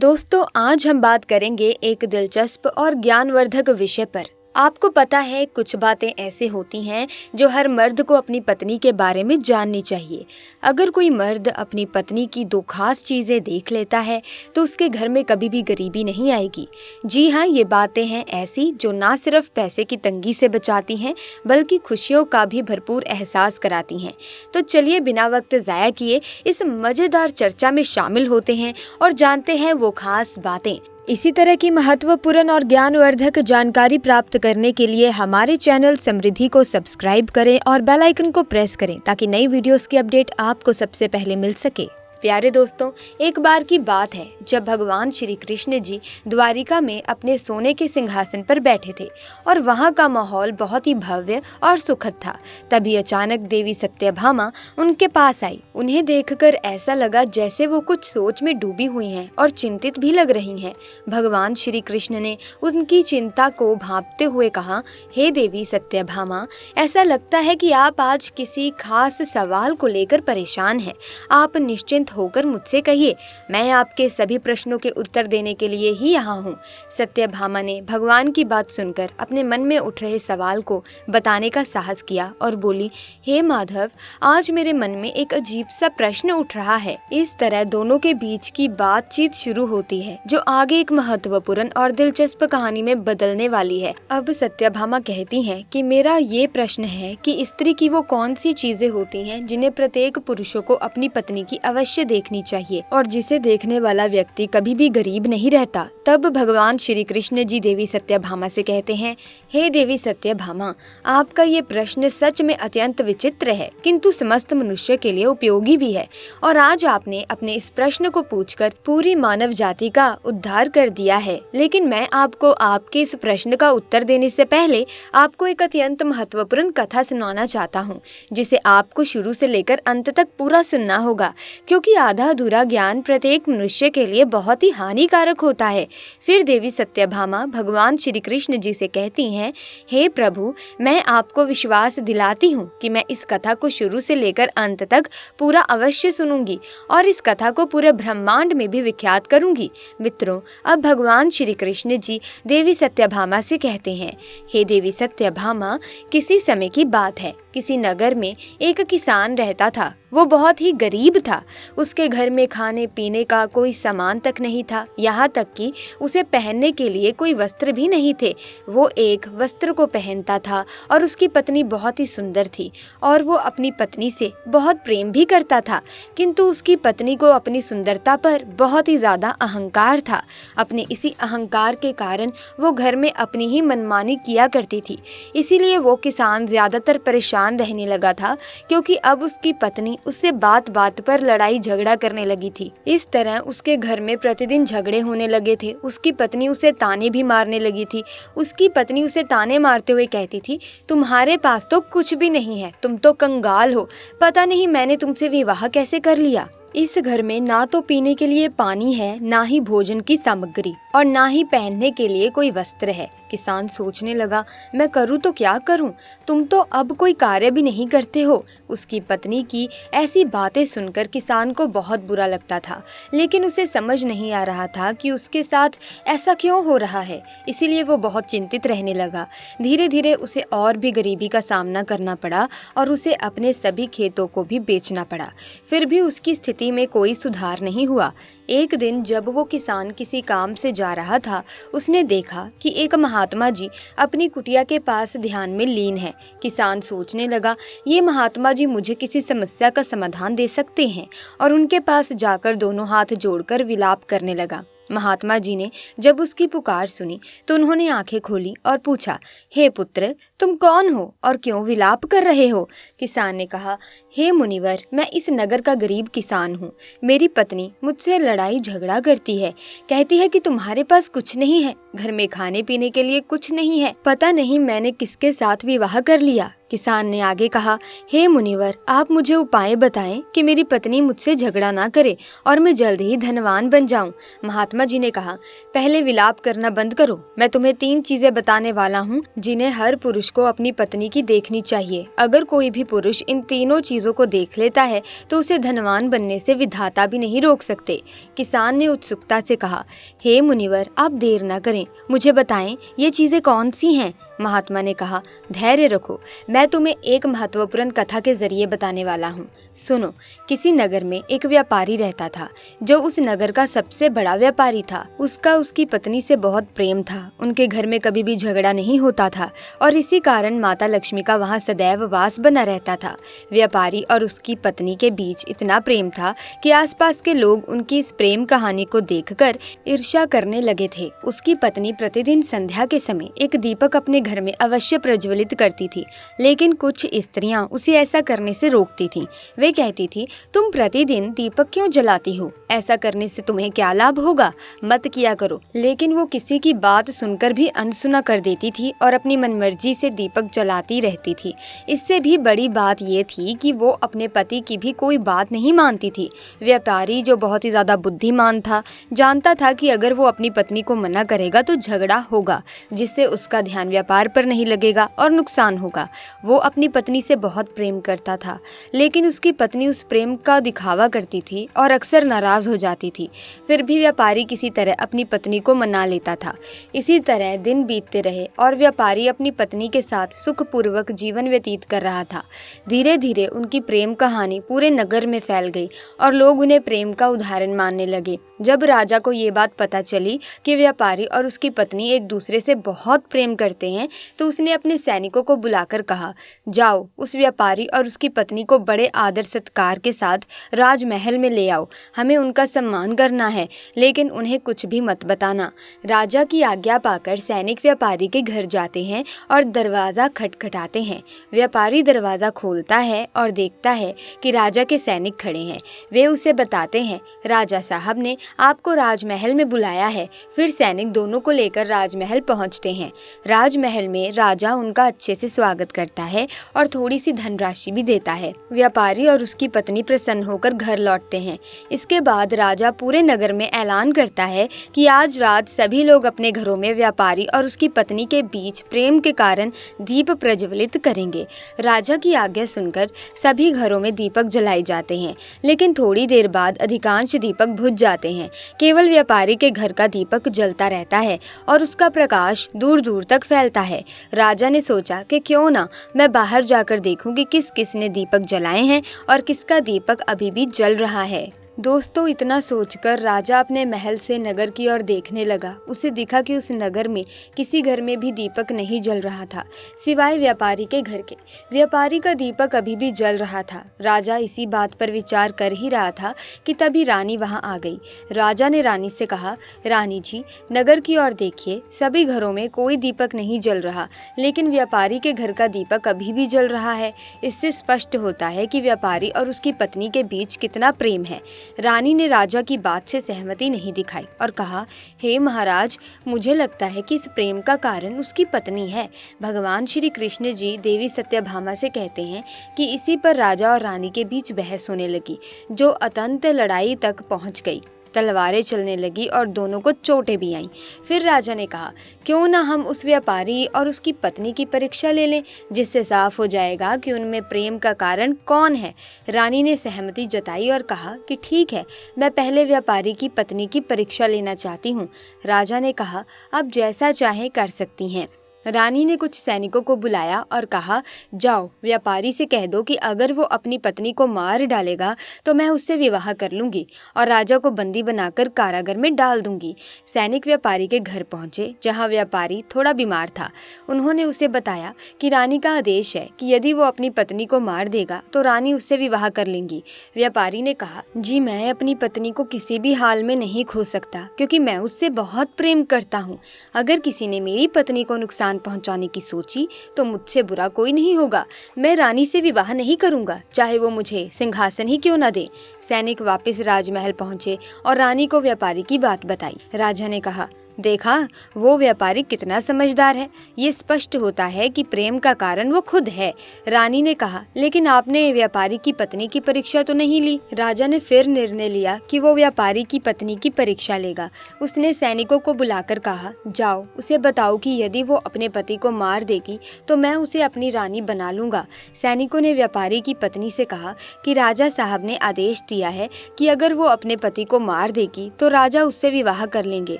दोस्तों, आज हम बात करेंगे एक दिलचस्प और ज्ञानवर्धक विषय पर। आपको पता है, कुछ बातें ऐसे होती हैं जो हर मर्द को अपनी पत्नी के बारे में जाननी चाहिए। अगर कोई मर्द अपनी पत्नी की दो खास चीजें देख लेता है तो उसके घर में कभी भी गरीबी नहीं आएगी। जी हाँ, ये बातें हैं ऐसी जो ना सिर्फ पैसे की तंगी से बचाती हैं बल्कि खुशियों का भी भरपूर एहसास कराती हैं। तो चलिए बिना वक्त ज़ाया किए इस मज़ेदार चर्चा में शामिल होते हैं और जानते हैं वो खास बातें। इसी तरह की महत्वपूर्ण और ज्ञानवर्धक जानकारी प्राप्त करने के लिए हमारे चैनल समृद्धि को सब्सक्राइब करें और बेल आइकन को प्रेस करें ताकि नई वीडियोस की अपडेट आपको सबसे पहले मिल सके। प्यारे दोस्तों, एक बार की बात है जब भगवान श्री कृष्ण जी द्वारिका में अपने सोने के सिंहासन पर बैठे थे और वहाँ का माहौल बहुत ही भव्य और सुखद था। तभी अचानक देवी सत्यभामा उनके पास आई। उन्हें देखकर ऐसा लगा जैसे वो कुछ सोच में डूबी हुई हैं और चिंतित भी लग रही हैं। भगवान श्री कृष्ण ने उनकी चिंता को भांपते हुए कहा, हे देवी सत्यभामा, ऐसा लगता है कि आप आज किसी खास सवाल को लेकर परेशान हैं। आप निश्चिंत होकर मुझसे कहिए, मैं आपके सभी प्रश्नों के उत्तर देने के लिए ही यहाँ हूँ। सत्यभामा ने भगवान की बात सुनकर अपने मन में उठ रहे सवाल को बताने का साहस किया और बोली, हे माधव, आज मेरे मन में एक अजीब सा प्रश्न उठ रहा है। इस तरह दोनों के बीच की बातचीत शुरू होती है जो आगे एक महत्वपूर्ण और दिलचस्प कहानी में बदलने वाली है। अब सत्यभामा कहती हैं कि मेरा ये प्रश्न है कि स्त्री की वो कौन सी चीजें होती हैं जिन्हें प्रत्येक पुरुषों को अपनी पत्नी की अवश्य देखनी चाहिए और जिसे देखने वाला व्यक्ति कभी भी गरीब नहीं रहता। तब भगवान श्री कृष्ण जी देवी सत्यभामा से कहते हैं, हे देवी सत्यभामा, आपका ये प्रश्न सच में अत्यंत विचित्र है किंतु समस्त मनुष्य के लिए उपयोगी भी है और आज आपने अपने इस प्रश्न को पूछकर पूरी मानव जाति का उद्धार कर दिया है। लेकिन मैं आपको आपके इस प्रश्न का उत्तर देने से पहले आपको एक अत्यंत महत्वपूर्ण कथा सुनाना चाहता हूँ जिसे आपको शुरू से लेकर अंत तक पूरा सुनना होगा, क्योंकि आधा अधूरा ज्ञान प्रत्येक मनुष्य के लिए बहुत ही हानिकारक होता है। फिर देवी सत्यभामा भगवान श्री कृष्ण जी से कहती हैं, हे प्रभु, मैं आपको विश्वास दिलाती हूँ कि मैं इस कथा को शुरू से लेकर अंत तक पूरा अवश्य सुनूंगी और इस कथा को पूरे ब्रह्मांड में भी विख्यात करूंगी। मित्रों, अब भगवान श्री कृष्ण जी देवी सत्यभामा से कहते हैं, हे देवी सत्यभामा, किसी समय की बात है, किसी नगर में एक किसान रहता था। वो बहुत ही गरीब था। उसके घर में खाने पीने का कोई सामान तक नहीं था, यहाँ तक कि उसे पहनने के लिए कोई वस्त्र भी नहीं थे। वो एक वस्त्र को पहनता था और उसकी पत्नी बहुत ही सुंदर थी और वो अपनी पत्नी से बहुत प्रेम भी करता था, किंतु उसकी पत्नी को अपनी सुंदरता पर बहुत ही ज्यादा अहंकार था। अपने इसी अहंकार के कारण वो घर में अपनी ही मनमानी किया करती थी। इसीलिए वो किसान ज्यादातर परेशान रहने लगा था, क्योंकि अब उसकी पत्नी उससे बात बात पर लड़ाई झगड़ा करने लगी थी। इस तरह उसके घर में प्रतिदिन झगड़े होने लगे थे। उसकी पत्नी उसे ताने भी मारने लगी थी। उसकी पत्नी उसे ताने मारते हुए कहती थी, तुम्हारे पास तो कुछ भी नहीं है, तुम तो कंगाल हो, पता नहीं मैंने तुमसे विवाह कैसे कर लिया। इस घर में ना तो पीने के लिए पानी है, ना ही भोजन की सामग्री और ना ही पहनने के लिए कोई वस्त्र है। किसान सोचने लगा, मैं करूँ तो क्या करूँ, तुम तो अब कोई कार्य भी नहीं करते हो। उसकी पत्नी की ऐसी बातें सुनकर किसान को बहुत बुरा लगता था, लेकिन उसे समझ नहीं आ रहा था कि उसके साथ ऐसा क्यों हो रहा है। इसीलिए वो बहुत चिंतित रहने लगा। धीरे धीरे उसे और भी गरीबी का सामना करना पड़ा और उसे अपने सभी खेतों को भी बेचना पड़ा। फिर भी उसकी स्थिति में कोई सुधार नहीं हुआ। एक दिन जब वो किसान किसी काम से जा रहा था, उसने देखा कि एक महात्मा जी अपनी कुटिया के पास ध्यान में लीन है। किसान सोचने लगा, ये महात्मा जी मुझे किसी समस्या का समाधान दे सकते हैं और उनके पास जाकर दोनों हाथ जोड़कर विलाप करने लगा। महात्मा जी ने जब उसकी पुकार सुनी तो उन्होंने आंखें खोली और पूछा, हे पुत्र, तुम कौन हो और क्यों विलाप कर रहे हो? किसान ने कहा, हे मुनिवर, मैं इस नगर का गरीब किसान हूँ। मेरी पत्नी मुझसे लड़ाई झगड़ा करती है, कहती है कि तुम्हारे पास कुछ नहीं है, घर में खाने पीने के लिए कुछ नहीं है, पता नहीं मैंने किसके साथ विवाह कर लिया। किसान ने आगे कहा, हे मुनिवर, आप मुझे उपाय बताएं कि मेरी पत्नी मुझसे झगड़ा ना करे और मैं जल्द ही धनवान बन जाऊं। महात्मा जी ने कहा, पहले विलाप करना बंद करो। मैं तुम्हें 3 चीजें बताने वाला हूं जिन्हें हर पुरुष को अपनी पत्नी की देखनी चाहिए। अगर कोई भी पुरुष इन तीनों चीजों को देख लेता है तो उसे धनवान बनने से विधाता भी नहीं रोक सकते। किसान ने उत्सुकता से कहा, हे मुनिवर, आप देर न करें, मुझे बताएं ये चीजें कौन सी हैं। महात्मा ने कहा, धैर्य रखो, मैं तुम्हें एक महत्वपूर्ण कथा के जरिए बताने वाला हूँ। सुनो। किसी नगर में एक व्यापारी रहता था जो उस नगर का सबसे बड़ा व्यापारी था। उसका उसकी पत्नी से बहुत प्रेम था। उनके घर में कभी भी झगड़ा नहीं होता था और इसी कारण माता लक्ष्मी का वहाँ सदैव वास बना रहता था। व्यापारी और उसकी पत्नी के बीच इतना प्रेम था कि आसपास के लोग उनकी इस प्रेम कहानी को देखकर ईर्ष्या करने लगे थे। उसकी पत्नी प्रतिदिन संध्या के समय एक दीपक अपने घर में अवश्य प्रज्वलित करती थी, लेकिन कुछ स्त्रियां उसे ऐसा करने से रोकती थीं। वे कहती थी, तुम प्रतिदिन दीपक क्यों जलाती हो? ऐसा करने से तुम्हें क्या लाभ होगा? मत किया करो। लेकिन वो किसी की बात सुनकर भी अनसुना कर देती थी और अपनी मनमर्जी से दीपक जलाती रहती थी। इससे भी बड़ी बात ये थी कि वो अपने पति की भी कोई बात नहीं मानती थी। व्यापारी, जो बहुत ही ज्यादा बुद्धिमान था, जानता था कि अगर वो अपनी पत्नी को मना करेगा तो झगड़ा होगा, जिससे उसका ध्यान व्यापार पर नहीं लगेगा और नुकसान होगा। वो अपनी पत्नी से बहुत प्रेम करता था, लेकिन उसकी पत्नी उस प्रेम का दिखावा करती थी और अक्सर नाराज हो जाती थी। फिर भी व्यापारी किसी तरह अपनी पत्नी को मना लेता था। इसी तरह दिन बीतते रहे और व्यापारी अपनी पत्नी के साथ सुखपूर्वक जीवन व्यतीत कर रहा था। धीरे धीरे उनकी प्रेम कहानी पूरे नगर में फैल गई और लोग उन्हें प्रेम का उदाहरण मानने लगे। जब राजा को ये बात पता चली कि व्यापारी और उसकी पत्नी एक दूसरे से बहुत प्रेम करते हैं, तो उसने अपने सैनिकों को बुलाकर कहा, जाओ उस व्यापारी और उसकी पत्नी को बड़े आदर सत्कार के साथ राजमहल में ले आओ। हमें उनका सम्मान करना है, लेकिन उन्हें कुछ भी मत बताना। राजा की आज्ञा पाकर सैनिक व्यापारी के घर जाते हैं और दरवाजा खटखटाते हैं। व्यापारी दरवाजा खोलता है और देखता है कि राजा के सैनिक खड़े हैं। वे उसे बताते हैं, राजा साहब ने आपको राजमहल में बुलाया है। फिर सैनिक दोनों को लेकर राजमहल पहुंचते हैं। राजमहल में राजा उनका अच्छे से स्वागत करता है और थोड़ी सी धनराशि भी देता है। व्यापारी और उसकी पत्नी प्रसन्न होकर घर लौटते हैं। इसके बाद राजा पूरे नगर में ऐलान करता है कि आज रात सभी लोग अपने घरों में व्यापारी और उसकी पत्नी के बीच प्रेम के कारण दीप प्रज्वलित करेंगे। राजा की आज्ञा सुनकर सभी घरों में दीपक जलाए जाते हैं, लेकिन थोड़ी देर बाद अधिकांश दीपक बुझ जाते हैं। केवल व्यापारी के घर का दीपक जलता रहता है और उसका प्रकाश दूर दूर तक फैलता है। राजा ने सोचा कि क्यों ना मैं बाहर जाकर देखूं कि किस किस ने दीपक जलाए हैं और किसका दीपक अभी भी जल रहा है। दोस्तों, इतना सोचकर राजा अपने महल से नगर की ओर देखने लगा। उसे दिखा कि उस नगर में किसी घर में भी दीपक नहीं जल रहा था, सिवाय व्यापारी के घर के। व्यापारी का दीपक अभी भी जल रहा था। राजा इसी बात पर विचार कर ही रहा था कि तभी रानी वहां आ गई। राजा ने रानी से कहा, रानी जी, नगर की ओर देखिए, सभी घरों में कोई दीपक नहीं जल रहा, लेकिन व्यापारी के घर का दीपक अभी भी जल रहा है। इससे स्पष्ट होता है कि व्यापारी और उसकी पत्नी के बीच कितना प्रेम है। रानी ने राजा की बात से सहमति नहीं दिखाई और कहा, हे महाराज, मुझे लगता है कि इस प्रेम का कारण उसकी पत्नी है। भगवान श्री कृष्ण जी देवी सत्यभामा से कहते हैं कि इसी पर राजा और रानी के बीच बहस होने लगी, जो अत्यंत लड़ाई तक पहुंच गई। तलवारें चलने लगी और दोनों को चोटें भी आईं। फिर राजा ने कहा, क्यों ना हम उस व्यापारी और उसकी पत्नी की परीक्षा ले लें, जिससे साफ हो जाएगा कि उनमें प्रेम का कारण कौन है। रानी ने सहमति जताई और कहा कि ठीक है, मैं पहले व्यापारी की पत्नी की परीक्षा लेना चाहती हूँ। राजा ने कहा, आप जैसा चाहें कर सकती हैं। रानी ने कुछ सैनिकों को बुलाया और कहा, जाओ व्यापारी से कह दो कि अगर वो अपनी पत्नी को मार डालेगा तो मैं उससे विवाह कर लूंगी और राजा को बंदी बनाकर कारागार में डाल दूंगी। सैनिक व्यापारी के घर पहुंचे, जहां व्यापारी थोड़ा बीमार था। उन्होंने उसे बताया कि रानी का आदेश है कि यदि वो अपनी पत्नी को मार देगा तो रानी उससे विवाह कर लेंगी। व्यापारी ने कहा, जी मैं अपनी पत्नी को किसी भी हाल में नहीं खो सकता, क्योंकि मैं उससे बहुत प्रेम करता हूँ। अगर किसी ने मेरी पत्नी को नुकसान पहुंचाने की सोची तो मुझसे बुरा कोई नहीं होगा। मैं रानी से विवाह नहीं करूंगा, चाहे वो मुझे सिंहासन ही क्यों न दे। सैनिक वापस राजमहल पहुंचे और रानी को व्यापारी की बात बताई। राजा ने कहा, देखा, वो व्यापारी कितना समझदार है। ये स्पष्ट होता है कि प्रेम का कारण वो खुद है। रानी ने कहा, लेकिन आपने व्यापारी की पत्नी की परीक्षा तो नहीं ली। राजा ने फिर निर्णय लिया कि वो व्यापारी की पत्नी की परीक्षा लेगा। उसने सैनिकों को बुलाकर कहा, जाओ उसे बताओ कि यदि वो अपने पति को मार देगी तो मैं उसे अपनी रानी बना लूंगा। सैनिकों ने व्यापारी की पत्नी से कहा कि राजा साहब ने आदेश दिया है कि अगर वो अपने पति को मार देगी तो राजा उससे विवाह कर लेंगे।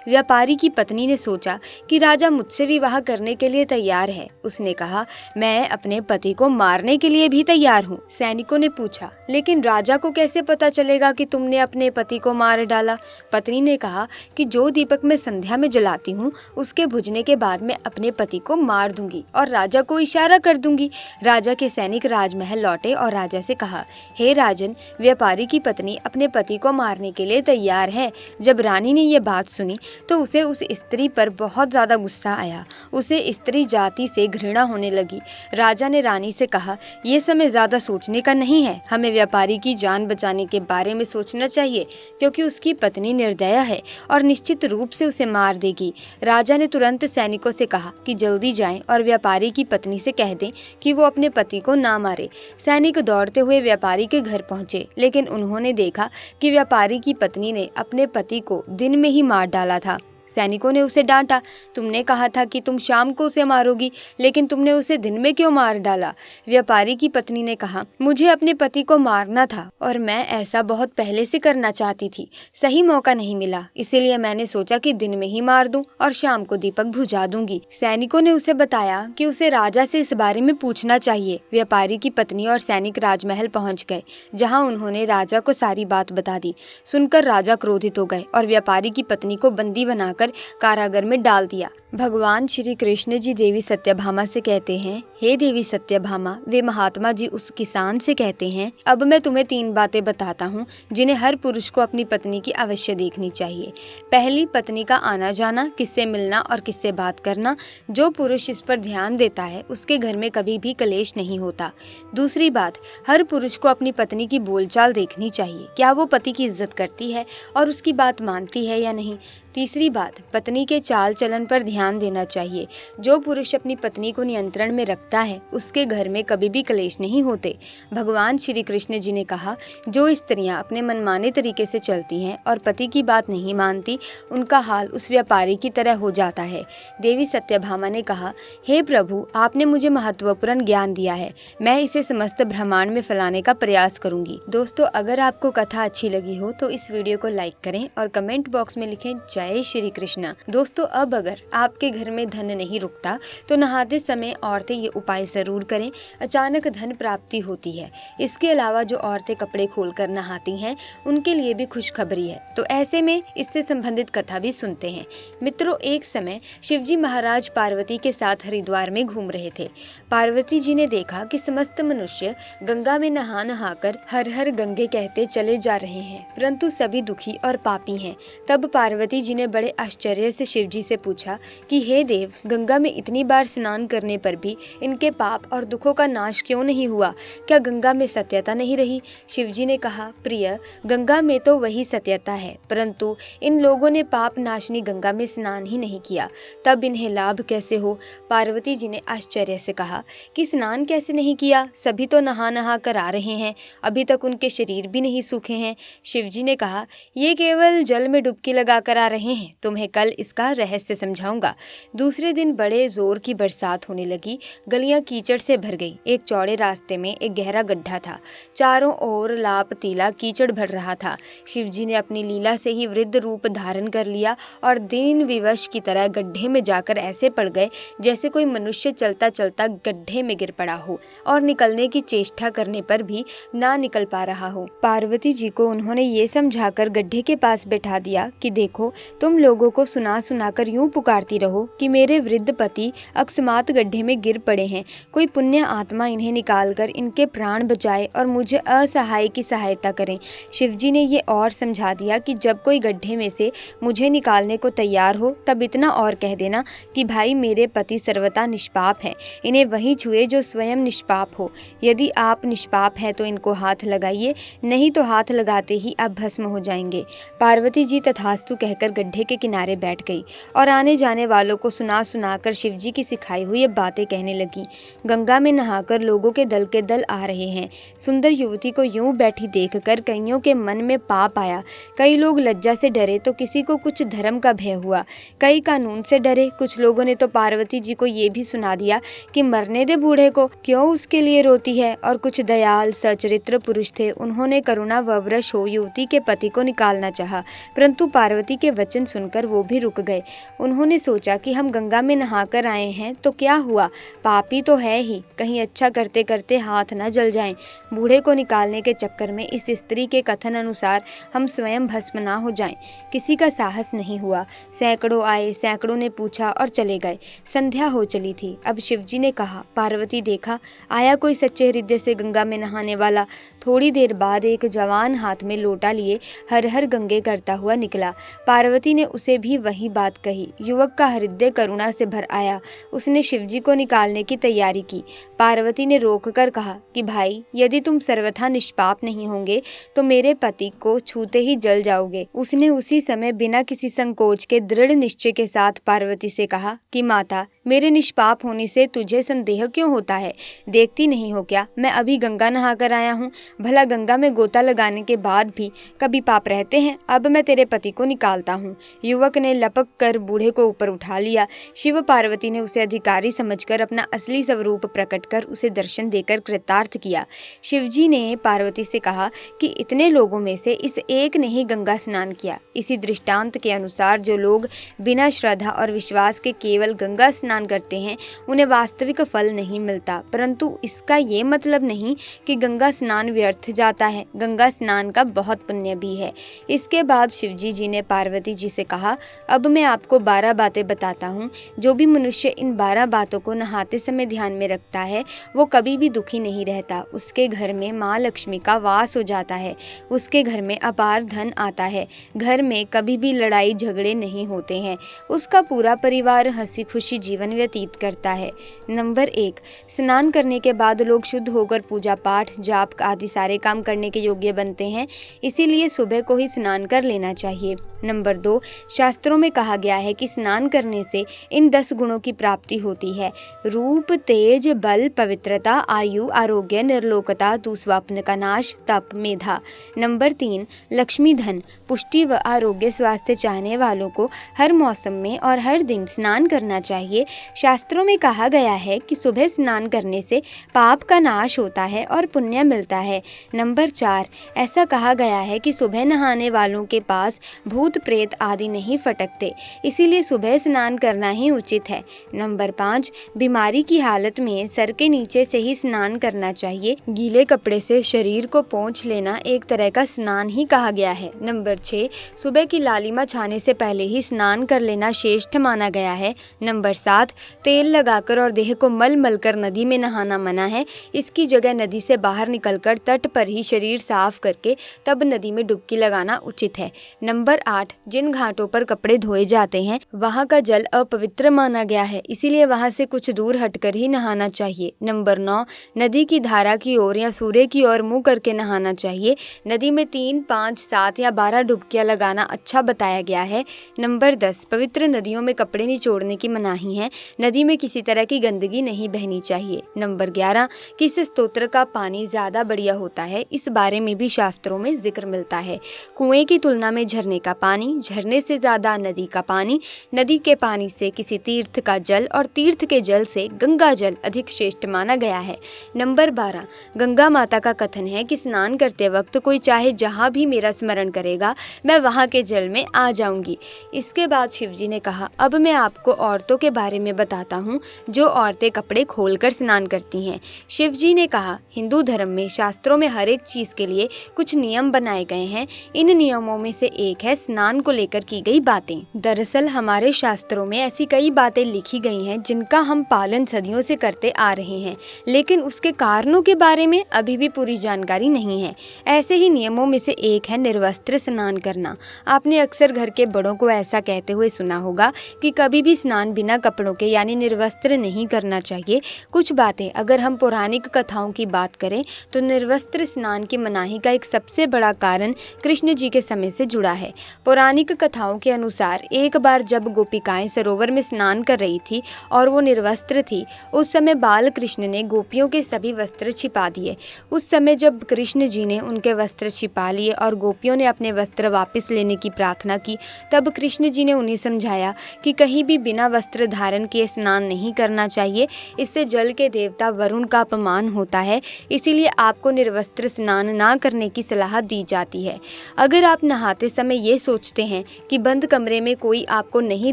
व्यापारी की पत्नी ने सोचा कि राजा मुझसे विवाह करने के लिए तैयार है। उसने कहा, मैं अपने पति को मारने के लिए भी तैयार हूँ। सैनिकों ने पूछा, लेकिन राजा को कैसे पता चलेगा कि तुमने अपने पति को मार डाला? पत्नी ने कहा कि जो दीपक मैं संध्या में जलाती हूँ उसके बुझने के बाद मैं अपने पति को मार दूंगी और राजा को इशारा कर दूंगी। राजा के सैनिक राजमहल लौटे और राजा से कहा, हे राजन, व्यापारी की पत्नी अपने पति को मारने के लिए तैयार है। जब रानी ने ये बात सुनी तो उसे उस स्त्री पर बहुत ज्यादा गुस्सा आया। उसे स्त्री जाति से घृणा होने लगी। राजा ने रानी से कहा, ये समय ज्यादा सोचने का नहीं है, हमें व्यापारी की जान बचाने के बारे में सोचना चाहिए क्योंकि उसकी पत्नी निर्दया है और निश्चित रूप से उसे मार देगी। राजा ने तुरंत सैनिकों से कहा कि जल्दी जाएं और व्यापारी की पत्नी से कह दें कि वो अपने पति को ना मारे। सैनिक दौड़ते हुए व्यापारी के घर पहुंचे, लेकिन उन्होंने देखा कि व्यापारी की पत्नी ने अपने पति को दिन में ही मार डाला था। सैनिकों ने उसे डांटा, तुमने कहा था कि तुम शाम को उसे मारोगी, लेकिन तुमने उसे दिन में क्यों मार डाला? व्यापारी की पत्नी ने कहा, मुझे अपने पति को मारना था और मैं ऐसा बहुत पहले से करना चाहती थी। सही मौका नहीं मिला, इसीलिए मैंने सोचा कि दिन में ही मार दूं और शाम को दीपक बुझा दूंगी। सैनिकों ने उसे बताया कि उसे राजा से इस बारे में पूछना चाहिए। व्यापारी की पत्नी और सैनिक राजमहल पहुंच गए, जहां उन्होंने राजा को सारी बात बता दी। सुनकर राजा क्रोधित हो गए और व्यापारी की पत्नी को बंदी बनाकर कारागार में डाल दिया। भगवान श्री कृष्ण जी देवी सत्यभामा से कहते हैं, हे देवी सत्यभामा, वे महात्मा जी उस किसान से कहते हैं, अब मैं तुम्हें 3 बातें बताता हूँ जिन्हें हर पुरुष को अपनी पत्नी की अवश्य देखनी चाहिए। पहली, पत्नी का आना जाना, किससे मिलना और किससे बात करना। जो पुरुष इस पर ध्यान देता है उसके घर में कभी भी कलेश नहीं होता। दूसरी बात, हर पुरुष को अपनी पत्नी की बोलचाल देखनी चाहिए, क्या वो पति की इज्जत करती है और उसकी बात मानती है या नहीं। तीसरी बात, पत्नी के चाल चलन पर ध्यान देना चाहिए। जो पुरुष अपनी पत्नी को नियंत्रण में रखता है उसके घर में कभी भी कलेश नहीं होते। भगवान श्री कृष्ण जी ने कहा, जो स्त्रियां अपने मनमाने तरीके से चलती हैं और पति की बात नहीं मानती, उनका हाल उस व्यापारी की तरह हो जाता है। देवी सत्यभामा ने कहा, हे प्रभु, आपने मुझे महत्वपूर्ण ज्ञान दिया है, मैं इसे समस्त ब्रह्मांड में फैलाने का प्रयास करूंगी। दोस्तों, अगर आपको कथा अच्छी लगी हो तो इस वीडियो को लाइक करें और कमेंट बॉक्स में लिखें जय श्री कृष्ण। दोस्तों, अब अगर आपके घर में धन नहीं रुकता तो नहाते समय औरतें ये उपाय जरूर करें, अचानक धन प्राप्ति होती है। इसके अलावा जो औरतें कपड़े खोलकर नहाती हैं उनके लिए भी खुशखबरी है। तो ऐसे में इससे संबंधित कथा भी सुनते हैं। मित्रों, एक समय शिवजी महाराज पार्वती के साथ हरिद्वार में घूम रहे थे। पार्वती जी ने देखा कि समस्त मनुष्य गंगा में नहा नहाकर हर हर गंगे कहते चले जा रहे हैं, परंतु सभी दुखी और पापी हैं। तब पार्वती जी ने बड़े आश्चर्य से शिवजी से पूछा कि हे देव, गंगा में इतनी बार स्नान करने पर भी इनके पाप और दुखों का नाश क्यों नहीं हुआ? क्या गंगा में सत्यता नहीं रही? शिवजी ने कहा, प्रिय, गंगा में तो वही सत्यता है, परंतु इन लोगों ने पाप नाशनी गंगा में स्नान ही नहीं किया, तब इन्हें लाभ कैसे हो? पार्वती जी ने आश्चर्य से कहा कि स्नान कैसे नहीं किया? सभी तो नहा नहा कर आ रहे हैं, अभी तक उनके शरीर भी नहीं सूखे हैं। शिवजी ने कहा, ये केवल जल में डुबकी लगा कर आ रहे हैं, तुम्हें कल इसका रहस्य समझाऊंगा। दूसरे दिन बड़े जोर की बरसात होने लगी, गलियां कीचड़ से भर गई। एक चौड़े रास्ते में एक गहरा गड्ढा था, चारों ओर लाप तीला कीचड़ भर रहा था। शिवजी ने अपनी लीला से ही वृद्ध रूप धारण कर लिया और दीन विवश की तरह गड्ढे में जाकर ऐसे पड़ गए जैसे कोई मनुष्य चलता चलता गड्ढे में गिर पड़ा हो और निकलने की चेष्टा करने पर भी ना निकल पा रहा हो। पार्वती जी को उन्होंने ये समझाकर गड्ढे के पास बैठा दिया कि देखो, तुम लोगों को सुना सुनाकर यूं पुकारती रहो कि मेरे वृद्ध पति अकस्मात गड्ढे में गिर पड़े हैं, कोई पुण्य आत्मा इन्हें निकालकर इनके प्राण बचाए और मुझे असहाय की सहायता करें। शिवजी ने ये और समझा दिया कि जब कोई गड्ढे में से मुझे निकालने को तैयार हो तब इतना और कह देना कि भाई, मेरे पति सर्वथा निष्पाप हैं, इन्हें वही छुए जो स्वयं निष्पाप हो। यदि आप निष्पाप हैं तो इनको हाथ लगाइए, नहीं तो हाथ लगाते ही आप भस्म हो जाएंगे। पार्वती जी तथास्तु कहकर गड्ढे के किनारे बैठ गई और आने जाने वालों को सुना सुनाकर शिवजी की सिखाई हुई बातें कहने लगी। गंगा में नहाकर लोगों के दल आ रहे हैं। सुंदर युवती को यूं बैठी देखकर कईयों के मन में पाप आया। कई लोग लज्जा से डरे तो किसी को कुछ धर्म का भय हुआ। कई कानून से डरे। कुछ लोगों ने तो पार्वती जी को ये भी सुना दिया कि मरने दे बूढ़े को, क्यों उसके लिए रोती है। और कुछ दयाल सचरित्र पुरुष थे, उन्होंने करुणा ववरश हो युवती के पति को निकालना चाहा, परंतु पार्वती के वचन सुनकर वो भी रुक गए। उन्होंने सोचा कि हम गंगा में नहाकर आए हैं तो क्या हुआ, पापी तो है ही, कहीं अच्छा करते करते हाथ न जल जाएं। बूढ़े को निकालने के चक्कर में इस स्त्री के कथन अनुसार हम स्वयं भस्म ना हो जाएं। किसी का साहस नहीं हुआ। सैकड़ों आए, सैकड़ों ने पूछा और चले गए। संध्या हो चली थी। अब शिवजी ने कहा, पार्वती देखा, आया कोई सच्चे हृदय से गंगा में नहाने वाला। थोड़ी देर बाद एक जवान हाथ में लोटा लिए हर हर गंगे करता हुआ निकला। पार्वती ने उसे भी वही बात कही। युवक का हृदय करुणा से भर आया। उसने शिवजी को निकालने की तैयारी की। पार्वती ने रोककर कहा कि भाई, यदि तुम सर्वथा निष्पाप नहीं होंगे तो मेरे पति को छूते ही जल जाओगे। उसने उसी समय बिना किसी संकोच के दृढ़ निश्चय के साथ पार्वती से कहा कि माता, मेरे निष्पाप होने से तुझे संदेह क्यों होता है? देखती नहीं हो क्या, मैं अभी गंगा नहाकर आया हूँ। भला गंगा में गोता लगाने के बाद भी कभी पाप रहते हैं? अब मैं तेरे पति को निकालता हूँ। युवक ने लपक कर बूढ़े को ऊपर उठा लिया। शिव पार्वती ने उसे अधिकारी समझकर अपना असली स्वरूप प्रकट कर उसे दर्शन देकर कृतार्थ किया। शिवजी ने पार्वती से कहा कि इतने लोगों में से इस एक ने ही गंगा स्नान किया। इसी दृष्टांत के अनुसार जो लोग बिना श्रद्धा और विश्वास के केवल गंगा स्नान करते हैं उन्हें वास्तविक फल नहीं मिलता, परंतु इसका ये मतलब नहीं कि गंगा स्नान व्यर्थ जाता है। गंगा स्नान का बहुत पुण्य भी है। इसके बाद शिवजी जी ने पार्वती जी से कहा, अब मैं आपको 12 बातें बताता हूँ। जो भी मनुष्य इन 12 बातों को नहाते समय ध्यान में रखता है वो कभी भी दुखी नहीं रहता। उसके घर में माँ लक्ष्मी का वास हो जाता है। उसके घर में अपार धन आता है। घर में कभी भी लड़ाई झगड़े नहीं होते हैं। उसका पूरा परिवार हंसी खुशी जीवन व्यतीत करता है। नंबर 1, स्नान करने के बाद लोग शुद्ध होकर पूजा पाठ जाप आदि सारे काम करने के योग्य बनते हैं, इसीलिए सुबह को ही स्नान कर लेना चाहिए। नंबर 2, शास्त्रों में कहा गया है कि स्नान करने से इन 10 गुणों की प्राप्ति होती है। रूप, तेज, बल, पवित्रता, आयु, आरोग्य, निर्लोकता, दुस्वप्न का नाश, तप, मेधा। नंबर 3, लक्ष्मी धन, पुष्टि व आरोग्य स्वास्थ्य चाहने वालों को हर मौसम में और हर दिन स्नान करना चाहिए। शास्त्रों में कहा गया है कि सुबह स्नान करने से पाप का नाश होता है और पुण्य मिलता है। नंबर 4, ऐसा कहा गया है कि सुबह नहाने वालों के पास भूत प्रेत आदि नहीं फटकते, इसीलिए सुबह स्नान करना ही उचित है। नंबर 5, बीमारी की हालत में सर के नीचे से ही स्नान करना चाहिए। गीले कपड़े से शरीर को पोंछ लेना एक तरह का स्नान ही कहा गया है। नंबर 6, सुबह की लालिमा छाने से पहले ही स्नान कर लेना श्रेष्ठ माना गया है। नंबर 7, तेल लगाकर और देह को मल मल कर नदी में नहाना मना है। इसकी जगह नदी से बाहर निकलकर तट पर ही शरीर साफ करके तब नदी में डुबकी लगाना उचित है। नंबर 8, जिन घाटों पर कपड़े धोए जाते हैं वहाँ का जल अपवित्र माना गया है, इसीलिए वहाँ से कुछ दूर हटकर ही नहाना चाहिए। नंबर 9, नदी की धारा की ओर या सूर्य की ओर मुँह करके नहाना चाहिए। नदी में 3, 5, 7 या 12 डुबकियां लगाना अच्छा बताया गया है। नंबर 10, पवित्र नदियों में कपड़े निचोड़ने की मनाही है। नदी में किसी तरह की गंदगी नहीं बहनी चाहिए। नंबर 11, किस स्तोत्र का पानी ज्यादा बढ़िया होता है, इस बारे में भी शास्त्रों में जिक्र मिलता है। कुएं की तुलना में झरने का पानी, झरने से ज्यादा नदी का पानी, नदी के पानी से किसी तीर्थ का जल और तीर्थ के जल से गंगा जल अधिक श्रेष्ठ माना गया है। नंबर 12, गंगा माता का कथन है कि स्नान करते वक्त कोई चाहे जहाँ भी मेरा स्मरण करेगा मैं वहाँ के जल में आ जाऊंगी। इसके बाद शिवजी ने कहा, अब मैं आपको औरतों के बारे में बताता हूँ जो औरतें कपड़े खोलकर स्नान करती हैं। शिवजी ने कहा, हिंदू धर्म में शास्त्रों में हर एक चीज के लिए कुछ नियम बनाए गए हैं। इन नियमों में से एक है स्नान को लेकर की गई बातें। दरअसल हमारे शास्त्रों में ऐसी कई बातें लिखी गई हैं जिनका हम पालन सदियों से करते आ रहे हैं, लेकिन उसके कारणों के बारे में अभी भी पूरी जानकारी नहीं है। ऐसे ही नियमों में से एक है निर्वस्त्र स्नान करना। आपने अक्सर घर के बड़ों को ऐसा कहते हुए सुना होगा कि कभी भी स्नान बिना कपड़ों कपड़ों के यानी निर्वस्त्र नहीं करना चाहिए। कुछ बातें अगर हम पौराणिक कथाओं की बात करें तो निर्वस्त्र स्नान की मनाही का एक सबसे बड़ा कारण कृष्ण जी के समय से जुड़ा है। पौराणिक कथाओं के अनुसार एक बार जब गोपिकाएं सरोवर में स्नान कर रही थी और वो निर्वस्त्र थी, उस समय बाल कृष्ण ने गोपियों के सभी वस्त्र छिपा दिए। उस समय जब कृष्ण जी ने उनके वस्त्र छिपा लिए और गोपियों ने अपने वस्त्र वापस लेने की प्रार्थना की, तब कृष्ण जी ने उन्हें समझाया कि कहीं भी बिना वस्त्र धारण किए स्नान नहीं करना चाहिए, इससे जल के देवता वरुण का अपमान होता है। इसीलिए आपको निर्वस्त्र स्नान ना करने की सलाह दी जाती है। अगर आप नहाते समय ये सोचते हैं कि बंद कमरे में कोई आपको नहीं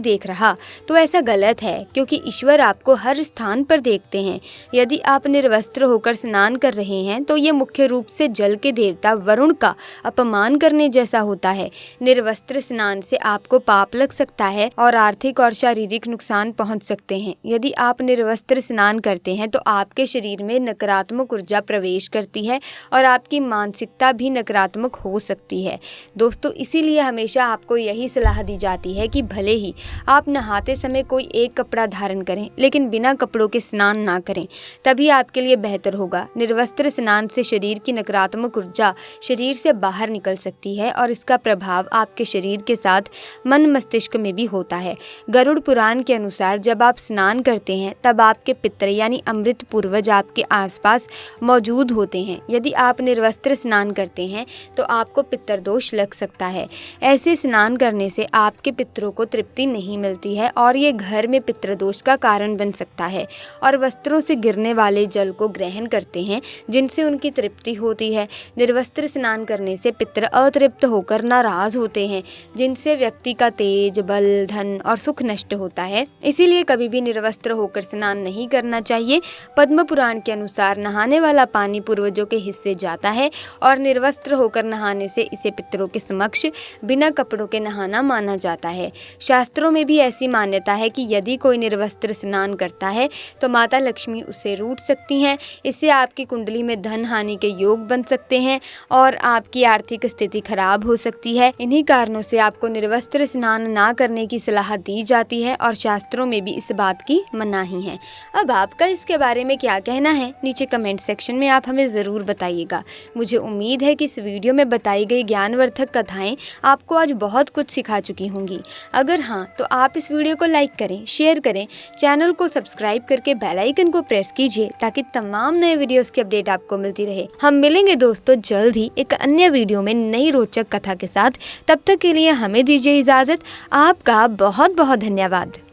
देख रहा, तो ऐसा गलत है, क्योंकि ईश्वर आपको हर स्थान पर देखते हैं। यदि आप निर्वस्त्र होकर स्नान कर रहे हैं तो ये मुख्य रूप से जल के देवता वरुण का अपमान करने जैसा होता है। निर्वस्त्र स्नान से आपको पाप लग सकता है और आर्थिक और शारीरिक नुकसान पहुंच सकते हैं। यदि आप निर्वस्त्र स्नान करते हैं तो आपके शरीर में नकारात्मक ऊर्जा प्रवेश करती है और आपकी मानसिकता भी नकारात्मक हो सकती है। दोस्तों, इसीलिए हमेशा आपको यही सलाह दी जाती है कि भले ही आप नहाते समय कोई एक कपड़ा धारण करें, लेकिन बिना कपड़ों के स्नान ना करें, तभी आपके लिए बेहतर होगा। निर्वस्त्र स्नान से शरीर की नकारात्मक ऊर्जा शरीर से बाहर निकल सकती है और इसका प्रभाव आपके शरीर के साथ मन मस्तिष्क में भी होता है। गरुड़ पुराण के अनुसार जब आप स्नान करते हैं तब आपके पितृ यानी अमृत पूर्वज आपके आसपास मौजूद होते हैं। यदि आप निर्वस्त्र स्नान करते हैं तो आपको पितृदोष लग सकता है। ऐसे स्नान करने से आपके पितरों को तृप्ति नहीं मिलती है और ये घर में पितृदोष का कारण बन सकता है और वस्त्रों से गिरने वाले जल को ग्रहण करते हैं, जिनसे उनकी तृप्ति होती है। निर्वस्त्र स्नान करने से पितृ अतृप्त होकर नाराज होते हैं, जिनसे व्यक्ति का तेज, बल, धन और सुख नष्ट होता है। इसीलिए कभी भी निर्वस्त्र होकर स्नान नहीं करना चाहिए। पद्म पुराण के अनुसार नहाने वाला पानी पूर्वजों के हिस्से जाता है और निर्वस्त्र होकर नहाने से इसे पितरों के समक्ष बिना कपड़ों के नहाना माना जाता है। शास्त्रों में भी ऐसी मान्यता है कि यदि कोई निर्वस्त्र स्नान करता है तो माता लक्ष्मी उसे रूठ सकती हैं। इससे आपकी कुंडली में धन हानि के योग बन सकते हैं और आपकी आर्थिक स्थिति खराब हो सकती है। इन्हीं कारणों से आपको निर्वस्त्र स्नान ना करने की सलाह दी जाती है और शास्त्रों में भी इस बात की मनाही है। अब आपका इसके बारे में क्या कहना है, नीचे कमेंट सेक्शन में आप हमें ज़रूर बताइएगा। मुझे उम्मीद है कि इस वीडियो में बताई गई ज्ञानवर्धक कथाएं आपको आज बहुत कुछ सिखा चुकी होंगी। अगर हाँ, तो आप इस वीडियो को लाइक करें, शेयर करें, चैनल को सब्सक्राइब करके बेल आइकन को प्रेस कीजिए ताकि तमाम नए वीडियोस की अपडेट आपको मिलती रहे। हम मिलेंगे दोस्तों जल्द ही एक अन्य वीडियो में नई रोचक कथा के साथ। तब तक के लिए हमें दीजिए इजाज़त। आपका बहुत बहुत धन्यवाद।